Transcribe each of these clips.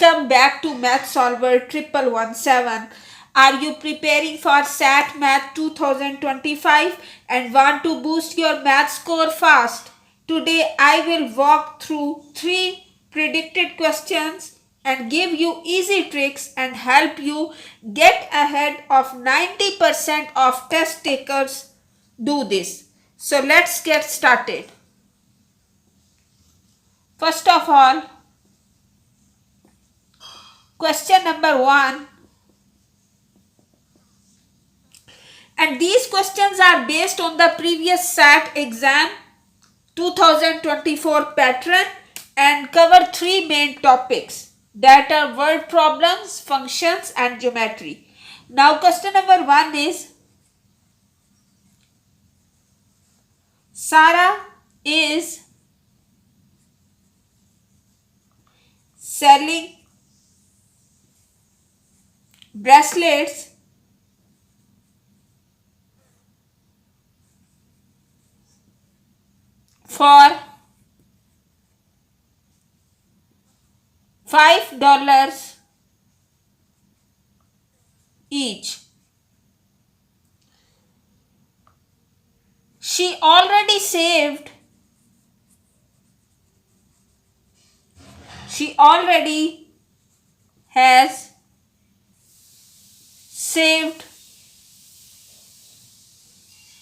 Welcome back to Math Solver 1117. Are you preparing for SAT Math 2025 and want to boost your math score fast? Today I will walk through 3 predicted questions and give you easy tricks and help you get ahead of 90% of test takers do this. So let's get started. First of all, question number 1, and these questions are based on the previous SAT exam 2024 pattern and cover 3 main topics, that are word problems, functions and geometry. Now question number 1 is, Sarah is selling bracelets for $5 each. She already has saved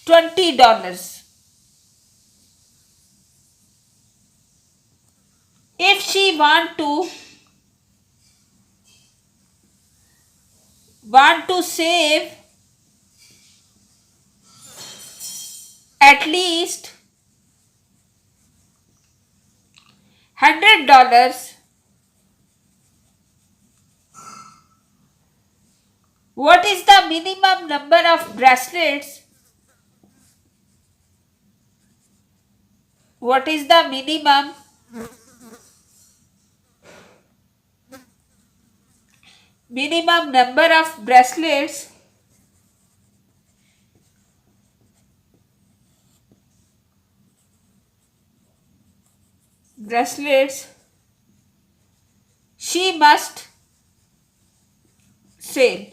$20. If she want to save at least $100, what is the minimum number of bracelets? What is the minimum number of bracelets she must sell?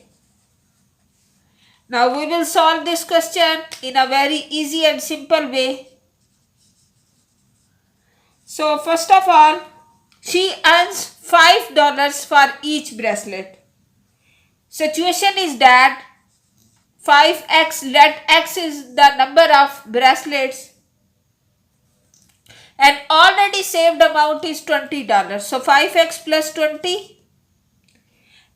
Now we will solve this question in a very easy and simple way. So first of all, she earns $5 for each bracelet. Situation is that 5x, let x is the number of bracelets, and already saved amount is $20. So 5x plus 20,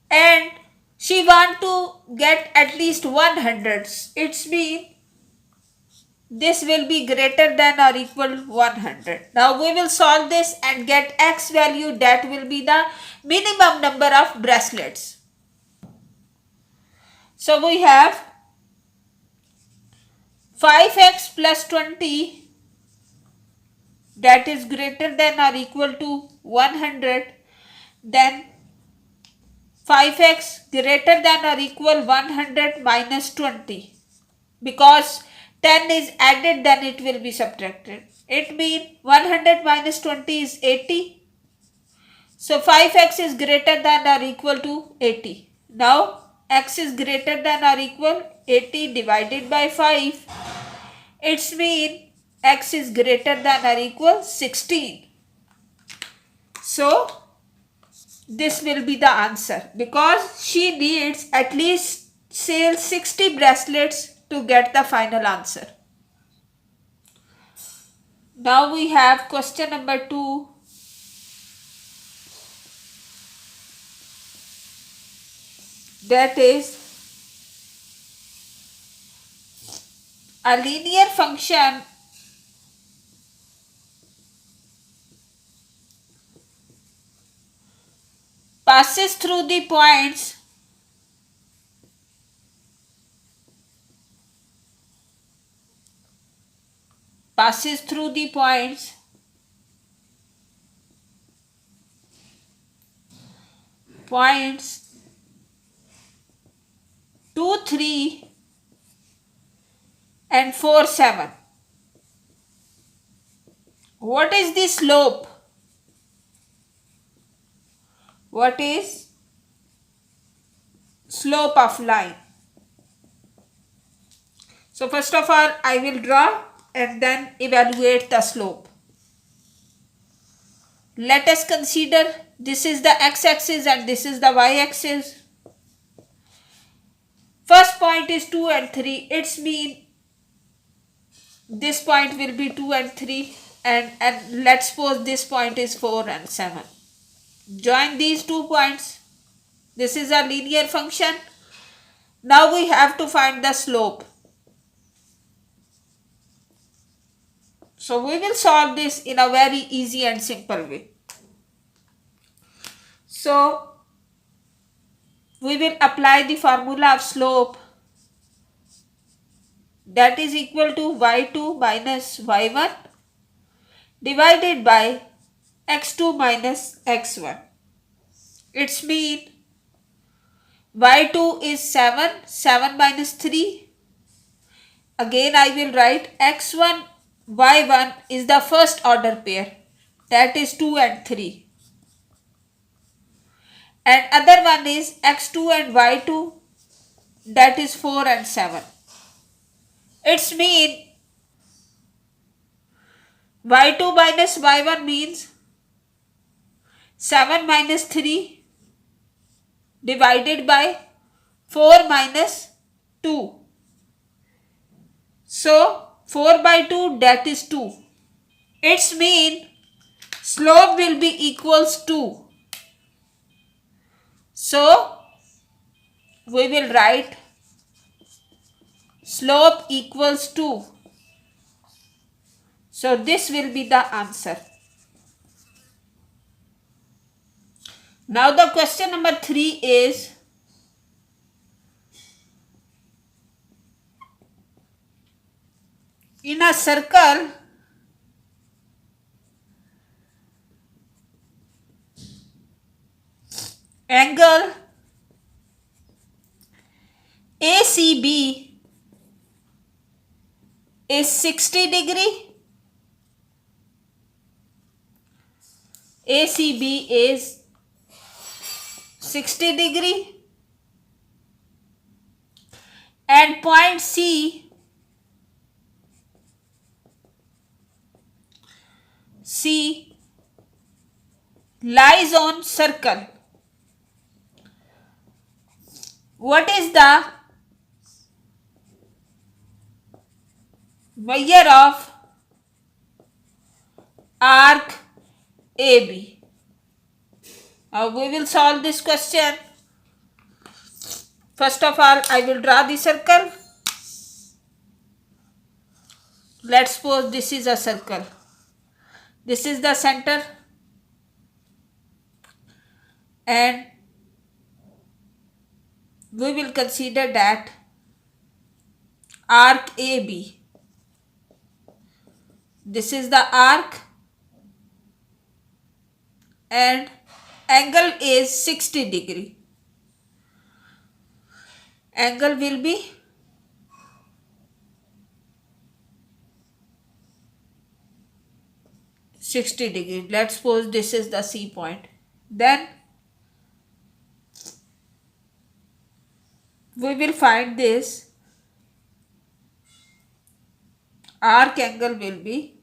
and she want to get at least 100. It's mean this will be greater than or equal 100. Now we will solve this and get x value, that will be the minimum number of bracelets. So we have 5x plus 20, that is greater than or equal to 100. Then 5x greater than or equal 100 minus 20. Because 10 is added, then it will be subtracted. It means 100 minus 20 is 80. So 5x is greater than or equal to 80. Now x is greater than or equal 80 divided by 5. It's mean x is greater than or equal 16. So this will be the answer, because she needs at least sell 60 bracelets to get the final answer. Now we have question number 2. That is, a linear function passes through the points points 2, 3 and 4, 7. What is the slope? What is slope of line? So first of all, I will draw and then evaluate the slope. Let us consider this is the x-axis and this is the y-axis. First point is 2 and 3. It's mean this point will be 2 and 3 and let's suppose this point is 4 and 7. Join these 2 points. This is a linear function. Now we have to find the slope. So we will solve this in a very easy and simple way. So we will apply the formula of slope, that is equal to y2 minus y1 divided by x2 minus x1. It's mean y2 is 7, 7 minus 3. Again I will write x1, y1 is the first order pair, that is 2 and 3. And other one is x2 and y2, that is 4 and 7. It's mean y2 minus y1 means 7 minus 3 divided by 4 minus 2. So 4 by 2, that is 2. It's mean slope will be equals 2. So we will write slope equals 2. So this will be the answer. Now the question number 3 is, in a circle, angle ACB is 60 degree. ACB is 60 degree and point C lies on circle. What is the measure of arc AB? Now we will solve this question. First of all, I will draw the circle. Let's suppose this is a circle. This is the center and we will consider that arc AB. This is the arc and angle is 60 degree. Angle will be $60. Let's suppose this is the C point. Then we will find this arc angle will be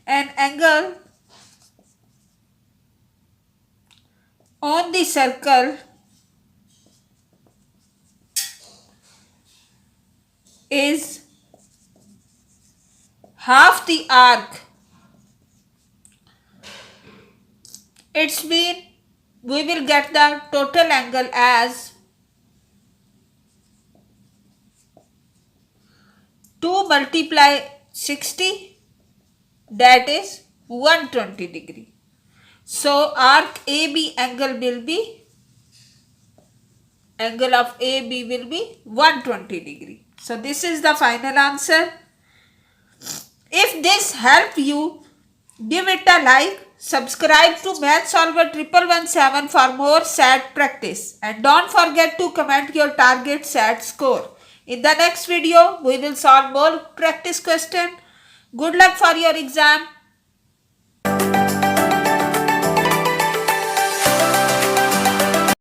an angle on the circle is half the arc. It's mean we will get the total angle as 2 multiply 60, that is 120 degree. So arc AB angle will be, angle of AB will be 120 degree. So this is the final answer. If this helped you, give it a like, subscribe to Math Solver 1117 for more SAT practice, and don't forget to comment your target SAT score. In the next video, we will solve more practice question. Good luck for your exam.